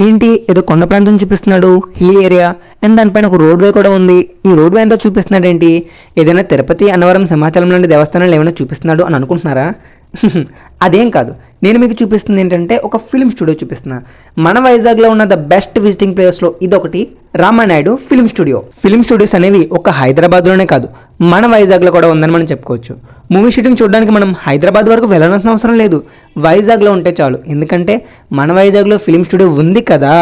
ఏంటి ఏదో కొండ ప్రాంతం చూపిస్తున్నాడు, హిల్ ఏరియా, అండ్ దానిపైన ఒక రోడ్ వే కూడా ఉంది. ఈ రోడ్ వే అంతా చూపిస్తున్నాడు ఏంటి? ఏదైనా తిరుపతి, అన్నవరం, సింహాచలం లాంటి దేవస్థానాలు ఏమైనా చూపిస్తున్నాడు అని అనుకుంటున్నారా? అదేం కాదు. నేను మీకు చూపిస్తుంది ఏంటంటే ఒక ఫిల్మ్ స్టూడియో చూపిస్తున్నా. మన వైజాగ్లో ఉన్న ద బెస్ట్ విజిటింగ్ ప్లేస్లో ఇదొకటి, Ramanaidu film studio. Film studios అనేవి ఒక హైదరాబాద్లోనే కాదు, మన వైజాగ్లో కూడా ఉందని మనం చెప్పుకోవచ్చు. మూవీ షూటింగ్ చూడడానికి మనం హైదరాబాద్ వరకు వెళ్ళాల్సిన అవసరం లేదు, వైజాగ్లో ఉంటే చాలు. ఎందుకంటే మన వైజాగ్లో ఫిల్మ్ స్టూడియో ఉంది కదా.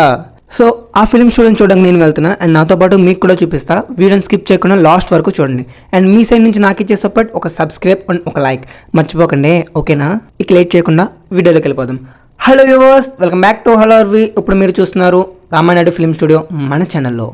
సో ఆ ఫిల్మ్ స్టూడియోని చూడడానికి నేను వెళ్తున్నా, అండ్ నాతో పాటు మీకు కూడా చూపిస్తా. వీడియోని స్కిప్ చేయకుండా లాస్ట్ వరకు చూడండి. అండ్ మీ సైడ్ నుంచి నాకు ఇచ్చే సపోర్ట్ ఒక సబ్స్క్రైబ్ అండ్ ఒక లైక్ మర్చిపోకండి, ఓకేనా? ఇక లేట్ చేయకుండా వీడియోలోకి వెళ్ళిపోదాం. Hello viewers, welcome back to hello Arvi. ఇప్పుడు మీరు చూస్తున్నారు రామానాయుడు ఫిల్మ్ స్టూడియో మన ఛానల్లో.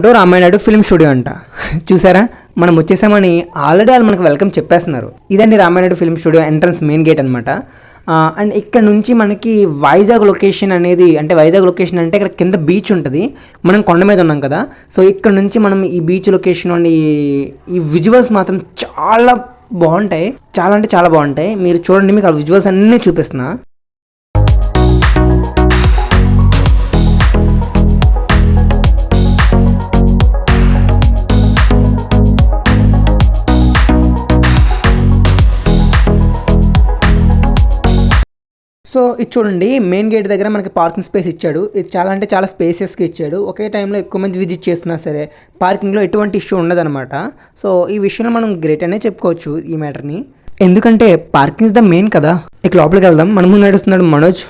టు రామానాయుడు ఫిల్మ్ స్టూడియో అంట. చూసారా, మనం వచ్చేసామని ఆల్రెడీ వాళ్ళు మనకు వెల్కమ్ చెప్పేస్తున్నారు. ఇదండి Ramanaidu film studio entrance main gate అనమాట. అండ్ ఇక్కడ నుంచి మనకి వైజాగ్ లొకేషన్ అనేది, అంటే వైజాగ్ లొకేషన్ అంటే ఇక్కడ కింద బీచ్ ఉంటుంది, మనం కొండ మీద ఉన్నాం కదా. సో ఇక్కడ నుంచి మనం ఈ బీచ్ లొకేషన్ అండ్ ఈ విజువల్స్ మాత్రం చాలా బాగుంటాయి, చాలా అంటే చాలా బాగుంటాయి. మీరు చూడండి, మీకు ఆ విజువల్స్ అన్నీ చూపిస్తున్నా. సో ఇది చూడండి, మెయిన్ గేట్ దగ్గర మనకి పార్కింగ్ స్పేస్ ఇచ్చాడు. ఇది చాలా అంటే చాలా స్పేసెస్కి ఇచ్చాడు. ఒకే టైంలో ఎక్కువ మంది విజిట్ చేస్తున్నా సరే పార్కింగ్లో ఎటువంటి ఇష్యూ ఉండదన్నమాట. సో ఈ విషయంలో మనం గ్రేట్ అనే చెప్పుకోవచ్చు ఈ మ్యాటర్ని, ఎందుకంటే పార్కింగ్ ఇస్ ద మెయిన్ కదా. ఇక లోపలికి వెళ్దాం. మన ముందు నడుస్తున్నాడు మనోజ్,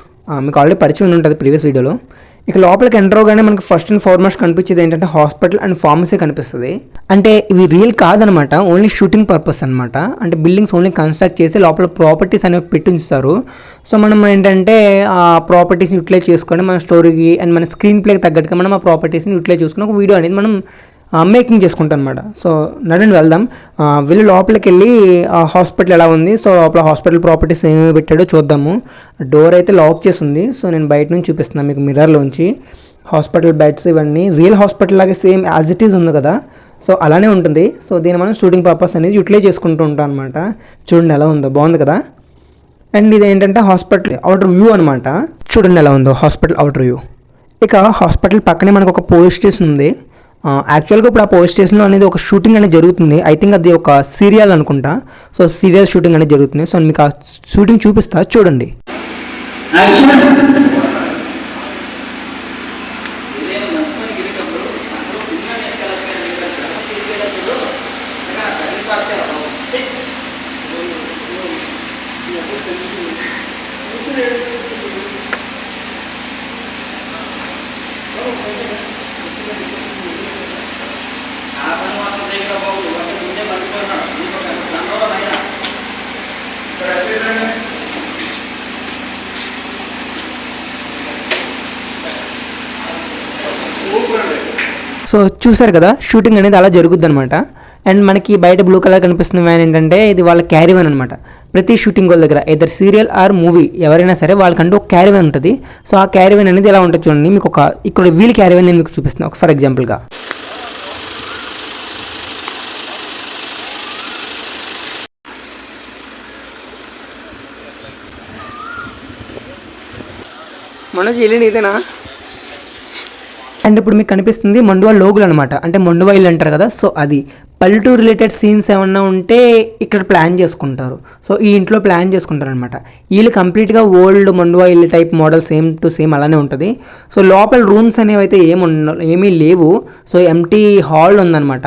మీకు ఆల్రెడీ పరిచయం ఉంటుంది ప్రీవియస్ వీడియోలో. ఇక లోపలికి ఎంటర్ అవగానే మనకి ఫస్ట్ అండ్ ఫార్మోస్ట్ కనిపించేది ఏంటంటే హాస్పిటల్ అండ్ ఫార్మసీ కనిపిస్తుంది. అంటే ఇవి రియల్ కాదనమాట, ఓన్లీ షూటింగ్ పర్పస్ అనమాట. అంటే బిల్డింగ్స్ ఓన్లీ కన్స్ట్రక్ట్ చేసి లోపల ప్రాపర్టీస్ అనేవి పెట్టి ఉంచుతారు. సో మనం ఏంటంటే ఆ ప్రాపర్టీస్ని యూటిలైజ్ చేసుకొని మన స్టోరీకి అండ్ మన స్క్రీన్ ప్లేకి తగ్గట్టుగా మనం ఆ ప్రాపర్టీస్ని యూటిలైజ్ చేసుకుని ఒక వీడియో అనేది మనం మేకింగ్ చేసుకుంటాం అనమాట. సో నడండి వెళ్దాం. వెళ్ళి లోపలికి వెళ్ళి హాస్పిటల్ ఎలా ఉంది, సో లోపల హాస్పిటల్ ప్రాపర్టీస్ ఏమేమి పెట్టాడో చూద్దాము. డోర్ అయితే లాక్ చేసి ఉంది. సో నేను బయట నుంచి చూపిస్తున్నాను మీకు మిర్రర్లోంచి. హాస్పిటల్ బెడ్స్ ఇవన్నీ రియల్ హాస్పిటల్ లాగే సేమ్ యాజ్ ఇట్ ఈజ్ ఉంది కదా, సో అలానే ఉంటుంది. సో దీన్ని మనం షూటింగ్ పర్పస్ అనేది యూటిలైజ్ చేసుకుంటూ ఉంటాం అనమాట. చూడండి ఎలా ఉందో, బాగుంది కదా. అండ్ ఇది ఏంటంటే హాస్పిటల్ అవుటర్ వ్యూ అనమాట. చూడండి ఎలా ఉందో హాస్పిటల్ అవుటర్ వ్యూ. ఇక హాస్పిటల్ పక్కనే మనకు ఒక పోలీస్ స్టేషన్ ఉంది. యాక్చువల్గా ఇప్పుడు ఆ పోలీస్ స్టేషన్లో అనేది ఒక షూటింగ్ అనేది జరుగుతుంది. ఐ థింక్ అది ఒక సీరియల్ అనుకుంటా. సో సీరియల్ షూటింగ్ అనేది జరుగుతుంది. సో మీకు ఆ షూటింగ్ చూపిస్తా, చూడండి. సో చూసారు కదా, షూటింగ్ అనేది అలా జరుగుద్ది అనమాట. అండ్ మనకి బయట బ్లూ కలర్ కనిపిస్తున్న వ్యాన్ ఏంటంటే ఇది వాళ్ళ క్యారీ వ్యాన్ అనమాట. ప్రతి షూటింగ్ వాళ్ళ దగ్గర ఎదర్ సీరియల్ ఆర్ మూవీ ఎవరైనా సరే వాళ్ళకంటూ ఒక క్యారీ వ్యాన్ ఉంటుంది. సో ఆ క్యారీ వ్యాన్ అనేది ఎలా ఉంటుంది చూడండి. మీకు ఒక ఇక్కడ వీల్ క్యారీ వ్యాన్ నేను మీకు చూపిస్తున్నాను ఫర్ ఎగ్జాంపుల్గా. మనోజ్ వెళ్ళండి ఇదేనా. అండ్ ఇప్పుడు మీకు కనిపిస్తుంది మండువా లోగులు అనమాట, అంటే మండువా ఇల్లు అంటారు కదా. సో అది పల్లెటూరు రిలేటెడ్ సీన్స్ ఏమన్నా ఉంటే ఇక్కడ ప్లాన్ చేసుకుంటారు. సో ఈ ఇంట్లో ప్లాన్ చేసుకుంటారు అనమాట. వీళ్ళు కంప్లీట్గా ఓల్డ్ మండువా ఇల్లు type model same to same అలానే ఉంటుంది. సో లోపల రూమ్స్ అనేవి అయితే ఏమీ లేవు. సో ఎంటీ హాల్ ఉందన్నమాట.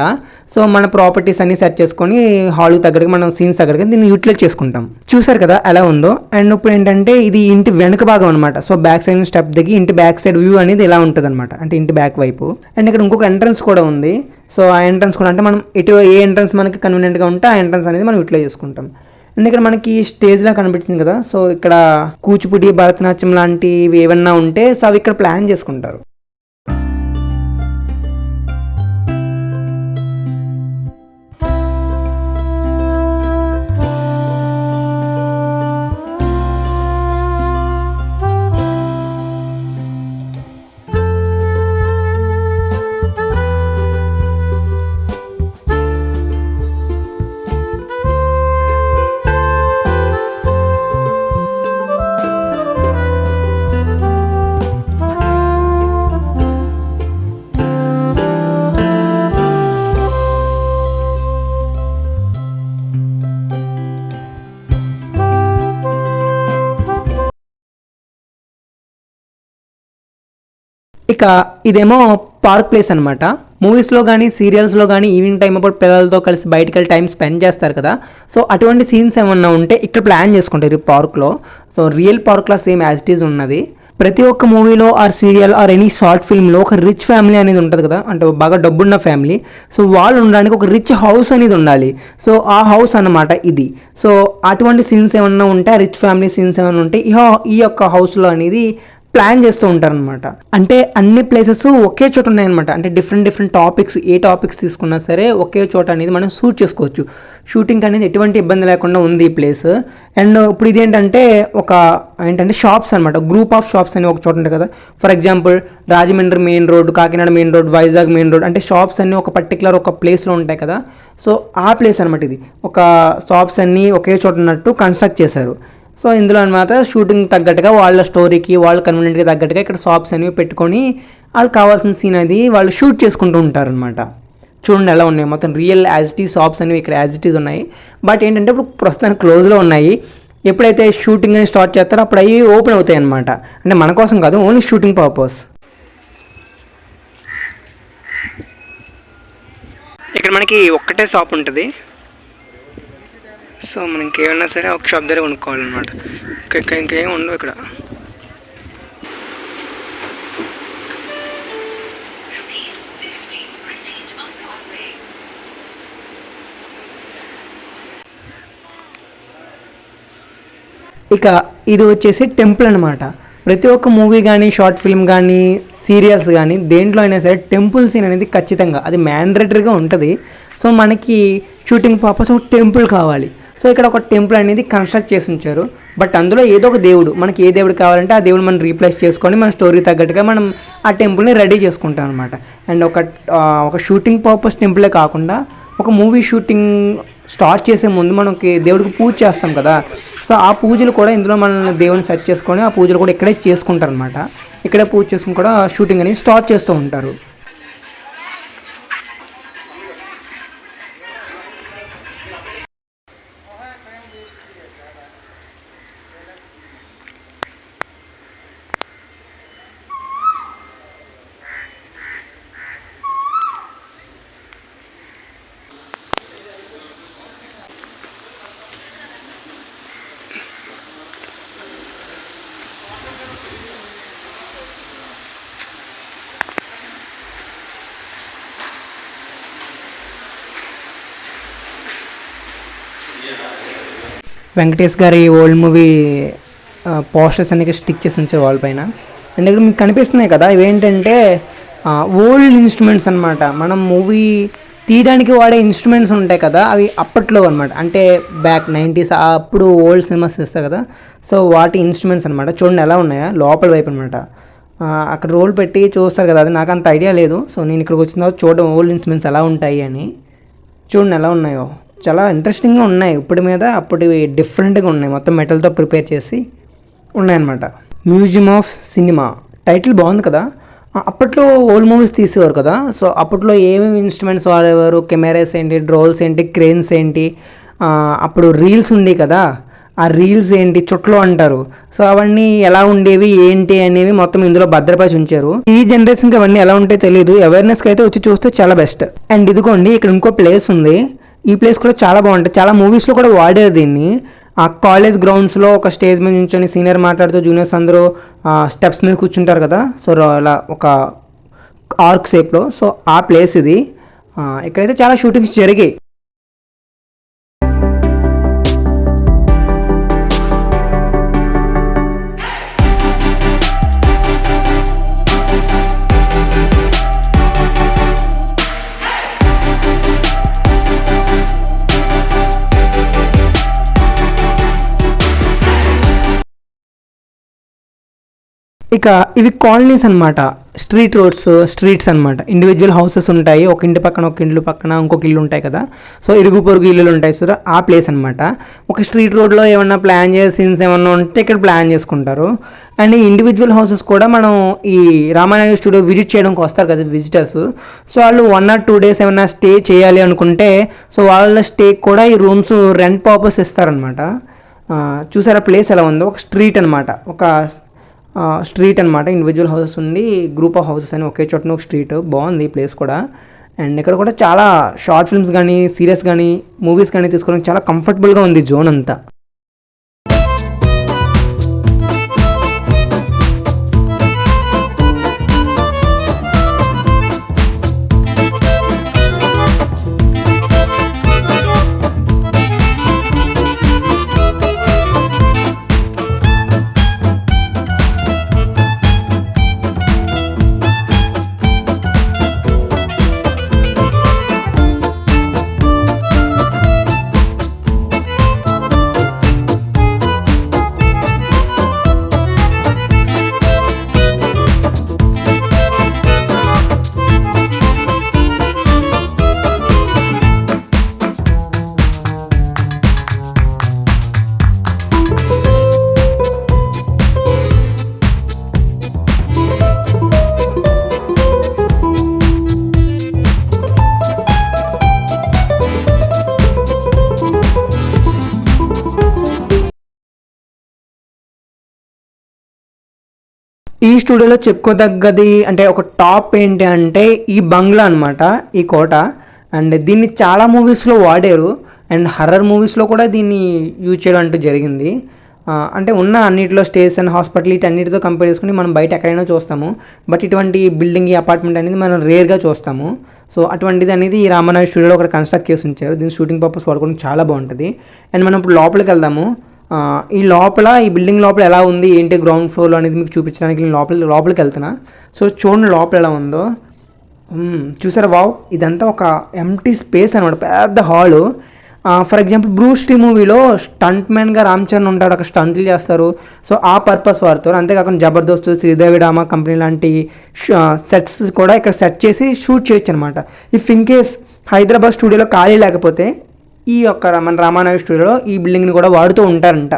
సో మన ప్రాపర్టీస్ అన్ని సెట్ చేసుకొని హాల్కి తగ్గట్టుగా మనం సీన్స్ తగ్గట్టుగా దీన్ని యూటిలైజ్ చేసుకుంటాం. చూసారు కదా ఎలా ఉందో. అండ్ ఇప్పుడు ఏంటంటే ఇది ఇంటి వెనుక భాగం అనమాట. సో బ్యాక్ సైడ్ స్టెప్ దిగి ఇంటి బ్యాక్ సైడ్ వ్యూ అనేది ఇలా ఉంటుంది అనమాట, అంటే ఇంటి బ్యాక్ వైపు. అండ్ ఇక్కడ ఇంకొక ఎంట్రన్స్ కూడా ఉంది. సో ఆ ఎంట్రన్స్ కూడా అంటే మనం ఇటు ఏ ఎంట్రన్స్ మనకి కన్వీనియంట్గా ఉంటే ఆ ఎంట్రన్స్ అనేది మనం యూటిలైజ్ చేసుకుంటాం. అండ్ ఇక్కడ మనకి స్టేజ్లా కనిపిస్తుంది కదా, సో ఇక్కడ కూచిపూడి, భరతనాట్యం లాంటివి ఏమన్నా ఉంటే సో అవి ఇక్కడ ప్లాన్ చేసుకుంటారు. ఇక ఇదేమో పార్క్ ప్లేస్ అనమాట. మూవీస్లో కానీ సీరియల్స్లో కానీ ఈవినింగ్ టైం అప్పుడు పిల్లలతో కలిసి బయటికి వెళ్ళి టైం స్పెండ్ చేస్తారు కదా, సో అటువంటి సీన్స్ ఏమన్నా ఉంటే ఇక్కడ ప్లాన్ చేసుకుంటారు ఈ పార్క్లో. సో రియల్ పార్క్లో సేమ్ యాజ్ ఇట్ ఈజ్ ఉన్నది. ప్రతి ఒక్క మూవీలో or serial or any short ఫిల్మ్లో ఒక రిచ్ ఫ్యామిలీ అనేది ఉంటుంది కదా, అంటే బాగా డబ్బున్న ఫ్యామిలీ. సో వాళ్ళు ఉండడానికి ఒక రిచ్ హౌస్ అనేది ఉండాలి. సో ఆ హౌస్ అన్నమాట ఇది. సో అటువంటి సీన్స్ ఏమన్నా ఉంటే, ఆ రిచ్ ఫ్యామిలీ సీన్స్ ఏమన్నా ఉంటే ఈ యొక్క హౌస్లో అనేది ప్లాన్ చేస్తూ ఉంటారనమాట. అంటే అన్ని ప్లేసెస్ ఒకే చోట ఉన్నాయన్నమాట. అంటే డిఫరెంట్ టాపిక్స్, ఏ టాపిక్స్ తీసుకున్నా సరే ఒకే చోట అనేది మనం షూట్ చేసుకోవచ్చు. షూటింగ్ అనేది ఎటువంటి ఇబ్బంది లేకుండా ఉంది ఈ ప్లేస్. అండ్ ఇప్పుడు ఇదేంటంటే ఏంటంటే షాప్స్ అనమాట. గ్రూప్ ఆఫ్ షాప్స్ అని ఒక చోట ఉంటాయి కదా. For example Rajahmundry main road, Kakinada main road, Vizag main road, అంటే షాప్స్ అన్నీ ఒక పర్టికులర్ ఒక ప్లేస్లో ఉంటాయి కదా. సో ఆ ప్లేస్ అనమాట ఇది. ఒక షాప్స్ అన్నీ ఒకే చోట ఉన్నట్టు కన్స్ట్రక్ట్ చేశారు. సో ఇందులో అనమాట షూటింగ్ తగ్గట్టుగా వాళ్ళ స్టోరీకి, వాళ్ళ కన్వీనియంట్గా తగ్గట్టుగా ఇక్కడ షాప్స్ అనేవి పెట్టుకొని వాళ్ళకి కావాల్సిన సీన్ అది వాళ్ళు షూట్ చేసుకుంటూ ఉంటారనమాట. చూడండి ఎలా ఉన్నాయి, మొత్తం real as it is shops అనేవి ఇక్కడ యాజ్ ఇట్ ఈజ్ ఉన్నాయి. బట్ ఏంటంటే ఇప్పుడు ప్రస్తుతానికి క్లోజ్లో ఉన్నాయి. ఎప్పుడైతే షూటింగ్ అని స్టార్ట్ చేస్తారో అప్పుడు అవి ఓపెన్ అవుతాయి అనమాట. అంటే మన కోసం కాదు, ఓన్లీ షూటింగ్ పర్పస్. ఇక్కడ మనకి ఒక్కటే షాప్ ఉంటుంది. సో మనం ఇంకేమన్నా సరే ఒక షాప్ దగ్గర కొనుక్కోవాలన్నమాట. ఇంకేం ఉండవు ఇక్కడ. ఇక ఇది వచ్చేసి టెంపుల్ అనమాట. ప్రతి ఒక్క మూవీ కానీ, షార్ట్ ఫిల్మ్ కానీ, సీరియల్స్ కానీ దేంట్లో అయినా సరే టెంపుల్ సీన్ అనేది ఖచ్చితంగా అది మ్యాండేటరీగా ఉంటుంది. సో మనకి షూటింగ్ పర్పస్ ఒక టెంపుల్ కావాలి. సో ఇక్కడ ఒక టెంపుల్ అనేది కన్స్ట్రక్ట్ చేసి ఉంచారు. బట్ అందులో ఏదో ఒక దేవుడు, మనకి ఏ దేవుడు కావాలంటే ఆ దేవుడు మనం రీప్లేస్ చేసుకొని మన స్టోరీ తగ్గట్టుగా మనం ఆ టెంపుల్ని రెడీ చేసుకుంటాం అనమాట. అండ్ ఒక షూటింగ్ పర్పస్ టెంపులే కాకుండా ఒక మూవీ షూటింగ్ స్టార్ట్ చేసే ముందు మనకి దేవుడికి పూజ చేస్తాం కదా. సో ఆ పూజలు కూడా ఇందులో మన దేవుని సెట్ చేసుకొని ఆ పూజలు కూడా ఇక్కడే చేసుకుంటారు అనమాట. ఇక్కడే పూజ చేసుకుని కూడా షూటింగ్ అనేది స్టార్ట్ చేస్తూ ఉంటారు. వెంకటేష్ గారి ఓల్డ్ మూవీ పోస్టర్స్ అనేవి స్టిక్ చేసి ఉంచారు వాల్ పైన. అండ్ ఇక్కడ మీకు కనిపిస్తున్నాయి కదా, ఇవేంటంటే ఓల్డ్ ఇన్స్ట్రుమెంట్స్ అనమాట. మనం మూవీ తీయడానికి వాడే ఇన్స్ట్రుమెంట్స్ ఉంటాయి కదా, అవి అప్పట్లో అనమాట. అంటే బ్యాక్ 90s అప్పుడు ఓల్డ్ సినిమాస్ తీస్తారు కదా, సో వాటి ఇన్స్ట్రుమెంట్స్ అనమాట. చూడండి ఎలా ఉన్నాయా లోపల వైపు అనమాట. అక్కడ రోల్ పెట్టి చూస్తారు కదా, అది నాకు అంత ఐడియా లేదు. సో నేను ఇక్కడికి వచ్చిన తర్వాత చూడడం ఓల్డ్ ఇన్స్ట్రుమెంట్స్ ఎలా ఉంటాయి అని. చూడండి ఎలా ఉన్నాయో, చాలా ఇంట్రెస్టింగ్గా ఉన్నాయి. ఇప్పటి మీద అప్పటివి డిఫరెంట్గా ఉన్నాయి, మొత్తం మెటల్తో ప్రిపేర్ చేసి ఉన్నాయన్నమాట. మ్యూజియం ఆఫ్ సినిమా టైటిల్ బాగుంది కదా. అప్పట్లో ఓల్డ్ మూవీస్ తీసేవారు కదా, సో అప్పట్లో ఏమేమి ఇన్స్ట్రుమెంట్స్ వాడేవారు, కెమెరాస్ ఏంటి, డ్రోల్స్ ఏంటి, క్రేన్స్ ఏంటి, అప్పుడు రీల్స్ ఉండేవి కదా, ఆ రీల్స్ ఏంటి, చుట్లు అంటారు. సో అవన్నీ ఎలా ఉండేవి ఏంటి అనేవి మొత్తం ఇందులో భద్రపరిచి ఉంచారు. ఈ జనరేషన్కి అవన్నీ ఎలా ఉంటాయో తెలియదు, అవేర్నెస్కి అయితే వచ్చి చూస్తే చాలా బెస్ట్. అండ్ ఇదిగోండి ఇక్కడ ఇంకో ప్లేస్ ఉంది. ఈ ప్లేస్ కూడా చాలా బాగుంటుంది, చాలా మూవీస్లో కూడా వాడారు దీన్ని. ఆ కాలేజ్ గ్రౌండ్స్లో ఒక స్టేజ్ మీద నుంచొని సీనియర్ మాట్లాడుతూ జూనియర్స్ అందరూ స్టెప్స్ మీద కూర్చుంటారు కదా, సో అలా ఒక ఆర్క్ షేప్లో. సో ఆ ప్లేస్ ఇది. ఇక్కడైతే చాలా షూటింగ్స్ జరిగాయి. ఇక ఇవి కాలనీస్ అనమాట, స్ట్రీట్స్ అనమాట. ఇండివిజువల్ హౌసెస్ ఉంటాయి, ఒక ఇంటి పక్కన ఒక ఇంటి పక్కన ఇంకొక ఇల్లు ఉంటాయి కదా, సో ఇరుగు పొరుగు ఇల్లులు ఉంటాయి సార్, ఆ ప్లేస్ అనమాట. ఒక స్ట్రీట్ రోడ్లో ఏమన్నా ప్లాన్ చేసే సీన్స్ ఏమన్నా ఉంటే ఇక్కడ ప్లాన్ చేసుకుంటారు. అండ్ ఈ ఇండివిజువల్ హౌసెస్ కూడా మనం ఈ రామానాయుడు స్టూడియో విజిట్ చేయడానికి వస్తారు కదా విజిటర్స్, సో వాళ్ళు 1 or 2 days ఏమన్నా స్టే చేయాలి అనుకుంటే సో వాళ్ళ స్టే కూడా ఈ రూమ్స్ రెంట్ పర్పస్ ఇస్తారనమాట. చూసారా ప్లేస్ ఎలా ఉందో, ఒక స్ట్రీట్ అనమాట, ఇండివిజువల్ హౌసెస్ ఉండి గ్రూప్ ఆఫ్ హౌసెస్ అని ఒకే చోటన ఒక స్ట్రీట్. బాగుంది ఈ ప్లేస్ కూడా. అండ్ ఇక్కడ కూడా చాలా షార్ట్ ఫిల్మ్స్ కానీ సీరియస్ కానీ మూవీస్ కానీ తీసుకోవడానికి చాలా కంఫర్టబుల్గా ఉంది జోన్ అంతా. ఈ స్టూడియోలో చెప్పుకోదగ్గది అంటే ఒక టాప్ ఏంటి అంటే ఈ బంగ్లా అనమాట, ఈ కోట. అండ్ దీన్ని చాలా మూవీస్లో వాడారు, అండ్ హర్రర్ మూవీస్లో కూడా దీన్ని యూజ్ చేయడం అంటూ జరిగింది. అంటే ఉన్న అన్నిటిలో స్టేస్ అండ్ హాస్పిటల్ అన్నిటితో కంపేర్ చేసుకుని మనం బయట ఎక్కడైనా చూస్తాము, బట్ ఇటువంటి బిల్డింగ్ ఈ అపార్ట్మెంట్ అనేది మనం రేర్గా చూస్తాము. సో అటువంటిది అనేది ఈ రామానాయుడు స్టూడియోలో ఒకటి కన్స్ట్రక్ట్ చేసి ఉంచారు. దీని షూటింగ్ పర్పస్ వాడుకోవడం చాలా బాగుంటుంది. అండ్ మనం ఇప్పుడు లోపలికి వెళ్దాము. ఈ బిల్డింగ్ లోపల ఎలా ఉంది ఏంటి గ్రౌండ్ ఫ్లోర్లో అనేది మీకు చూపించడానికి నేను లోపలికి వెళ్తున్నా. సో చూడండి లోపల ఎలా ఉందో. చూసారా, వావ్, ఇదంతా ఒక ఎంటీ స్పేస్ అనమాట, పెద్ద hall. For example Bruce Lee మూవీలో స్టంట్ మ్యాన్గా రామ్ చరణ్ ఉంటాడు, అక్కడ స్టంట్లు చేస్తారు, సో ఆ పర్పస్ వాడతారు. అంతేకాకుండా జబర్దస్త్, శ్రీదేవి డ్రామా కంపెనీ లాంటి సెట్స్ కూడా ఇక్కడ సెట్ చేసి షూట్ చేయొచ్చు అనమాట. ఇఫ్ ఇన్ కేస్ హైదరాబాద్ స్టూడియోలో ఖాళీ లేకపోతే ఈ యొక్క మన రామానాయుడు స్టూడియోలో ఈ బిల్డింగ్ని కూడా వాడుతూ ఉంటారంట.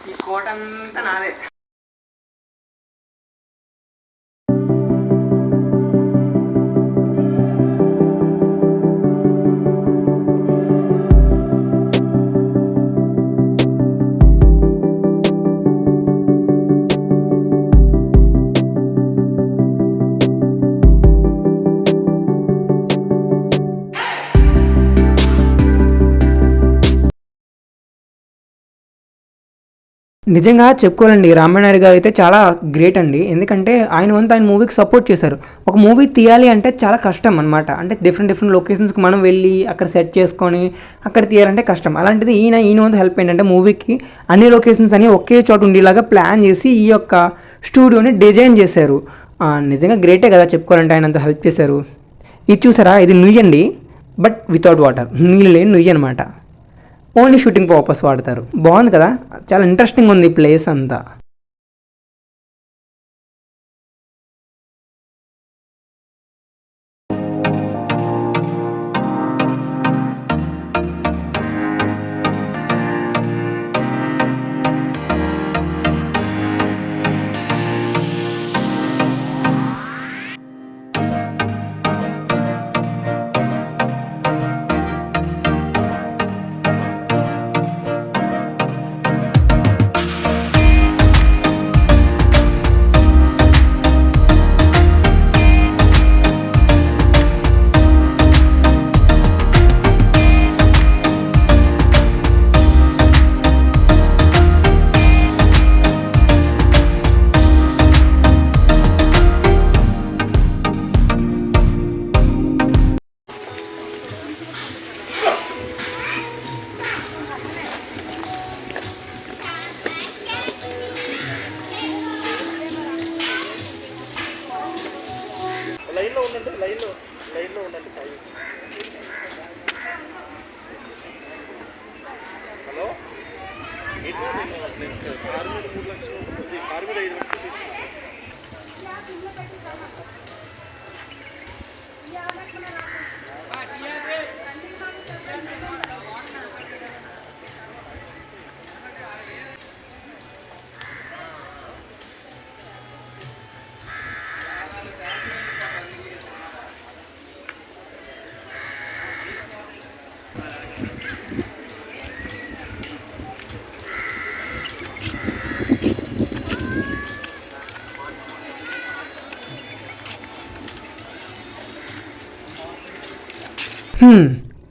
ఈ కోట అంతా నాదే. నిజంగా చెప్పుకోవాలండి, రామానాయుడు గారు అయితే చాలా గ్రేట్ అండి. ఎందుకంటే ఆయన మూవీకి సపోర్ట్ చేశారు. ఒక మూవీ తీయాలి అంటే చాలా కష్టం అనమాట. అంటే డిఫరెంట్ లొకేషన్స్కి మనం వెళ్ళి అక్కడ సెట్ చేసుకొని అక్కడ తీయాలంటే కష్టం. అలాంటిది ఈయన వంతు హెల్ప్ ఏంటంటే మూవీకి అన్ని లొకేషన్స్ అని ఒకే చోట ఉండేలాగా ప్లాన్ చేసి ఈ యొక్క స్టూడియోని డిజైన్ చేశారు. నిజంగా గ్రేటే కదా చెప్పుకోవాలంటే, ఆయన అంత హెల్ప్ చేశారు. ఇది చూసారా, ఇది నుయ్యి అండి, బట్ వితౌట్ వాటర్, నీళ్ళు లేని నుయ్యి అనమాట. ఓన్లీ షూటింగ్ పర్పస్ వాడతారు. బాగుంది కదా, చాలా ఇంట్రెస్టింగ్ ఉంది ఈ ప్లేస్ అంతా.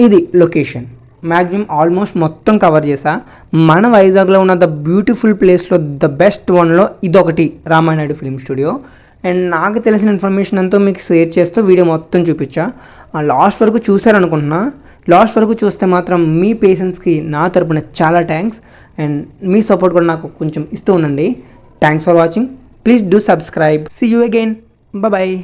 ఇది లొకేషన్ మ్యాక్సిమం ఆల్మోస్ట్ మొత్తం కవర్ చేసా. మన వైజాగ్లో ఉన్న ద బ్యూటిఫుల్ ప్లేస్లో ద బెస్ట్ వన్లో ఇదొకటి రామానాయుడు ఫిల్మ్ స్టూడియో. అండ్ నాకు తెలిసిన ఇన్ఫర్మేషన్ అంతా మీకు షేర్ చేస్తూ వీడియో మొత్తం చూపించా. లాస్ట్ వరకు చూసారనుకుంటున్నా. లాస్ట్ వరకు చూస్తే మాత్రం మీ పేషెన్స్కి నా తరపున చాలా థ్యాంక్స్. అండ్ మీ సపోర్ట్ కూడా నాకు కొంచెం ఇస్తూ ఉండండి. Thanks for watching. Please do subscribe. See you again. Bye.